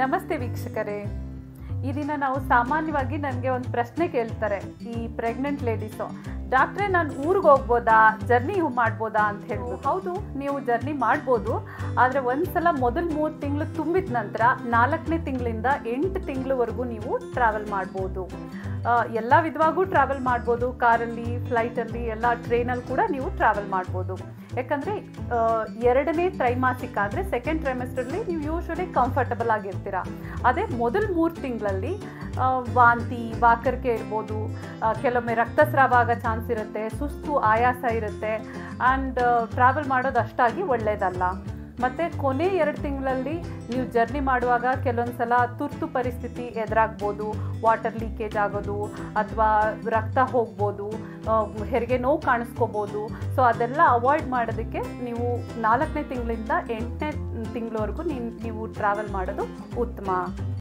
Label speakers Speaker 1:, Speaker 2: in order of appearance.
Speaker 1: ನಮಸ್ತೆ ವೀಕ್ಷಕರೇ. ಈ ದಿನ ನಾವು ಸಾಮಾನ್ಯವಾಗಿ ನನಗೆ ಒಂದು ಪ್ರಶ್ನೆ ಕೇಳ್ತಾರೆ ಈ ಪ್ರೆಗ್ನೆಂಟ್ ಲೇಡೀಸು, ಡಾಕ್ಟ್ರೇ ನಾನು ಊರಿಗೆ ಹೋಗ್ಬೋದಾ, ಜರ್ನಿ ಮಾಡ್ಬೋದಾ ಅಂತ ಹೇಳ್ಬೋದು. ಹೌದು, ನೀವು ಜರ್ನಿ ಮಾಡ್ಬೋದು. ಆದರೆ ಒಂದ್ಸಲ ಮೊದಲು 3 ತಿಂಗಳು ತುಂಬಿದ ನಂತರ 4ನೇ ತಿಂಗಳಿಂದ 8 ತಿಂಗಳವರೆಗೂ ನೀವು ಟ್ರಾವೆಲ್ ಮಾಡ್ಬೋದು. ಎಲ್ಲ ವಿಧವಾಗೂ ಟ್ರಾವೆಲ್ ಮಾಡ್ಬೋದು. ಕಾರಲ್ಲಿ, ಫ್ಲೈಟಲ್ಲಿ, ಎಲ್ಲ ಟ್ರೈನಲ್ಲಿ ಕೂಡ ನೀವು ಟ್ರಾವೆಲ್ ಮಾಡ್ಬೋದು. ಯಾಕಂದರೆ 2ನೇ ತ್ರೈಮಾಸಿಕ ಅಂದರೆ ಸೆಕೆಂಡ್ ಟ್ರೈಮೆಸ್ಟರ್ಲಿ ನೀವು ಯೂಶ್ವಲಿ ಕಂಫರ್ಟಬಲ್ ಆಗಿರ್ತೀರ. ಅದೇ ಮೊದಲು 3 ತಿಂಗಳಲ್ಲಿ ವಾಂತಿ, ವಾಕರಿಕೆ ಇರ್ಬೋದು, ಕೆಲವೊಮ್ಮೆ ರಕ್ತಸ್ರಾವ ಆಗೋ ಚಾನ್ಸ್ ಇರುತ್ತೆ, ಸುಸ್ತು, ಆಯಾಸ ಇರುತ್ತೆ. ಆ್ಯಂಡ್ ಟ್ರಾವೆಲ್ ಮಾಡೋದು ಅಷ್ಟಾಗಿ ಒಳ್ಳೆಯದಲ್ಲ. ಮತ್ತು ಕೊನೆ 2 ತಿಂಗಳಲ್ಲಿ ನೀವು ಜರ್ನಿ ಮಾಡುವಾಗ ಕೆಲವೊಂದು ಸಲ ತುರ್ತು ಪರಿಸ್ಥಿತಿ ಎದುರಾಗ್ಬೋದು. ವಾಟರ್ ಲೀಕೇಜ್ ಆಗೋದು ಅಥವಾ ರಕ್ತ ಹೋಗ್ಬೋದು, ಹೆರಿಗೆ ನೋವು ಕಾಣಿಸ್ಕೋಬೋದು. ಸೊ ಅದೆಲ್ಲ ಅವಾಯ್ಡ್ ಮಾಡೋದಕ್ಕೆ ನೀವು 4ನೇ ತಿಂಗಳಿಂದ 8ನೇ ತಿಂಗಳವರೆಗೂ ನೀವು ಟ್ರಾವೆಲ್ ಮಾಡೋದು ಉತ್ತಮ.